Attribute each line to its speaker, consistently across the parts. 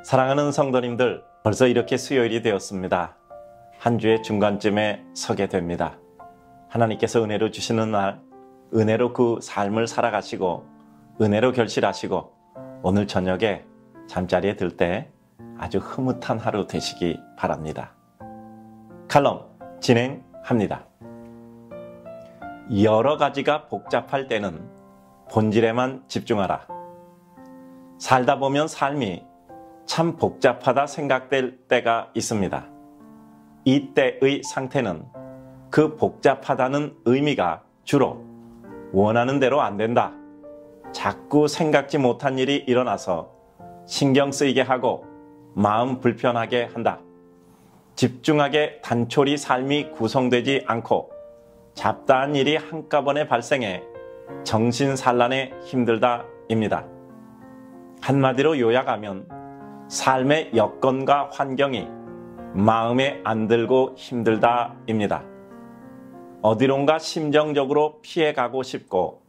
Speaker 1: 사랑하는 성도님들, 벌써 이렇게 수요일이 되었습니다. 한 주의 중간쯤에 서게 됩니다. 하나님께서 은혜로 주시는 날, 은혜로 그 삶을 살아가시고 은혜로 결실하시고 오늘 저녁에 잠자리에 들 때 아주 흐뭇한 하루 되시기 바랍니다. 칼럼 진행합니다. 여러 가지가 복잡할 때는 본질에만 집중하라. 살다 보면 삶이 참 복잡하다 생각될 때가 있습니다. 이때의 상태는 그 복잡하다는 의미가 주로 원하는 대로 안 된다. 자꾸 생각지 못한 일이 일어나서 신경 쓰이게 하고 마음 불편하게 한다. 집중하게 단촐히 삶이 구성되지 않고 잡다한 일이 한꺼번에 발생해 정신산란에 힘들다입니다. 한마디로 요약하면 삶의 여건과 환경이 마음에 안 들고 힘들다입니다. 어디론가 심정적으로 피해가고 싶고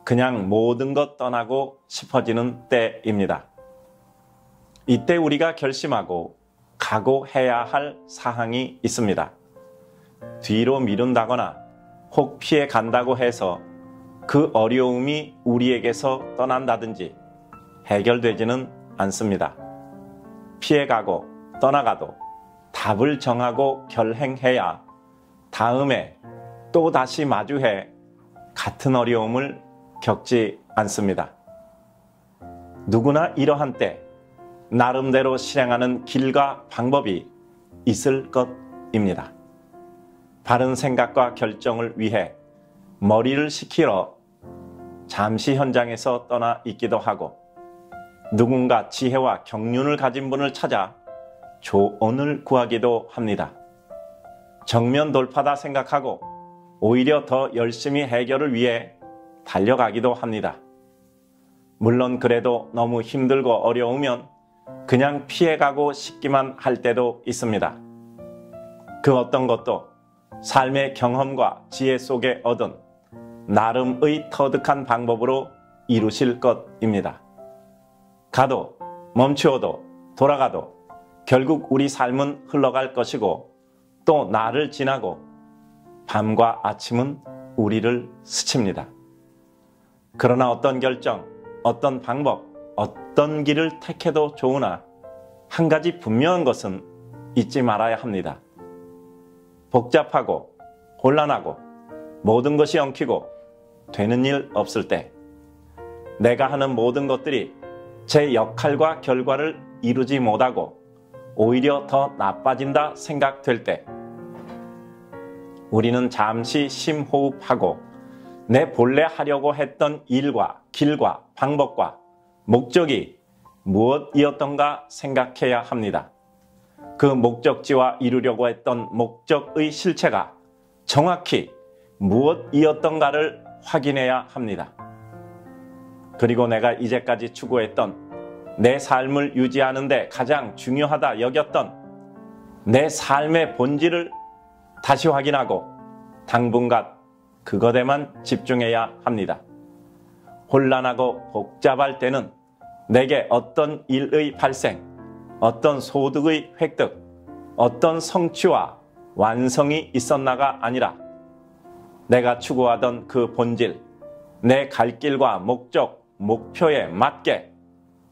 Speaker 1: 그냥 모든 것 떠나고 싶어지는 때입니다. 이때 우리가 결심하고 각오해야 할 사항이 있습니다. 뒤로 미룬다거나 혹 피해 간다고 해서 그 어려움이 우리에게서 떠난다든지 해결되지는 않습니다. 피해가고 떠나가도 답을 정하고 결행해야 다음에 또 다시 마주해 같은 어려움을 겪지 않습니다. 누구나 이러한 때 나름대로 실행하는 길과 방법이 있을 것입니다. 바른 생각과 결정을 위해 머리를 식히러 잠시 현장에서 떠나 있기도 하고 누군가 지혜와 경륜을 가진 분을 찾아 조언을 구하기도 합니다. 정면 돌파다 생각하고 오히려 더 열심히 해결을 위해 달려가기도 합니다. 물론 그래도 너무 힘들고 어려우면 그냥 피해가고 싶기만 할 때도 있습니다. 그 어떤 것도 삶의 경험과 지혜 속에 얻은 나름의 터득한 방법으로 이루실 것입니다. 가도 멈추어도 돌아가도 결국 우리 삶은 흘러갈 것이고 또 날을 지나고 밤과 아침은 우리를 스칩니다. 그러나 어떤 결정, 어떤 방법, 어떤 길을 택해도 좋으나 한 가지 분명한 것은 잊지 말아야 합니다. 복잡하고 곤란하고 모든 것이 엉키고 되는 일 없을 때 내가 하는 모든 것들이 제 역할과 결과를 이루지 못하고 오히려 더 나빠진다 생각될 때 우리는 잠시 심호흡하고 내 본래 하려고 했던 일과 길과 방법과 목적이 무엇이었던가 생각해야 합니다. 그 목적지와 이루려고 했던 목적의 실체가 정확히 무엇이었던가를 확인해야 합니다. 그리고 내가 이제까지 추구했던 내 삶을 유지하는 데 가장 중요하다 여겼던 내 삶의 본질을 다시 확인하고 당분간 그것에만 집중해야 합니다. 혼란하고 복잡할 때는 내게 어떤 일의 발생, 어떤 소득의 획득, 어떤 성취와 완성이 있었나가 아니라 내가 추구하던 그 본질, 내 갈 길과 목적, 목표에 맞게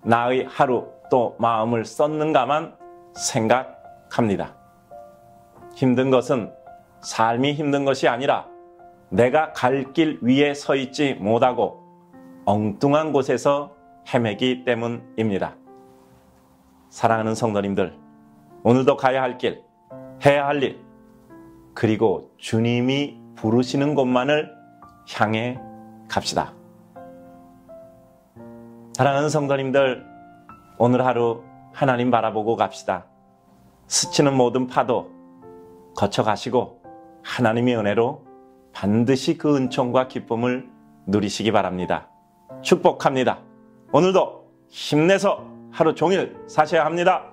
Speaker 1: 나의 하루 또 마음을 썼는가만 생각합니다. 힘든 것은 삶이 힘든 것이 아니라 내가 갈 길 위에 서 있지 못하고 엉뚱한 곳에서 헤매기 때문입니다. 사랑하는 성도님들, 오늘도 가야 할 길, 해야 할 일, 그리고 주님이 부르시는 곳만을 향해 갑시다. 사랑하는 성도님들, 오늘 하루 하나님 바라보고 갑시다. 스치는 모든 파도 거쳐가시고 하나님의 은혜로 반드시 그 은총과 기쁨을 누리시기 바랍니다. 축복합니다. 오늘도 힘내서 하루 종일 사셔야 합니다.